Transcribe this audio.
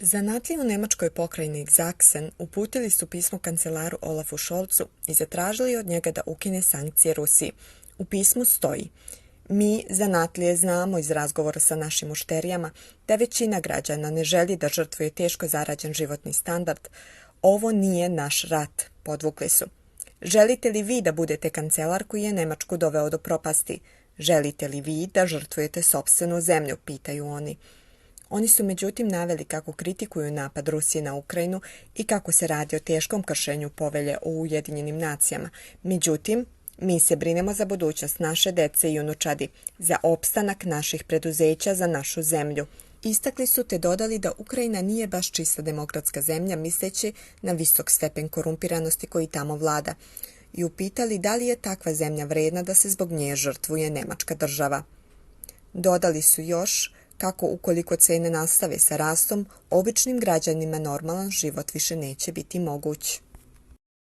Zanatlije u nemačkoj pokrajini Sachsen uputili su pismo kancelaru Olafu Scholzu i zatražili od njega da ukine sankcije Rusiji. U pismu stoji: Mi, zanatlije, znamo iz razgovora sa našim mušterijama da većina građana ne želi da žrtvuje teško zarađen životni standard. Ovo nije naš rat, podvukli su. Želite li vi da budete kancelar koji je Nemačku doveo do propasti? Želite li vi da žrtvujete sopstvenu zemlju, pitaju oni. Oni su međutim naveli kako kritikuju napad Rusije na Ukrajinu i kako se radi o teškom kršenju povelje o Ujedinjenim nacijama. Međutim, mi se brinemo za budućnost naše dece i unučadi, za opstanak naših preduzeća, za našu zemlju. Istakli su te dodali da Ukrajina nije baš čista demokratska zemlja, misleći na visok stepen korumpiranosti koji tamo vlada, i upitali da li je takva zemlja vredna da se zbog nje žrtvuje nemačka država. Dodali su još kako ukoliko cene nastave sa rastom, običnim građanima normalan život više neće biti moguć.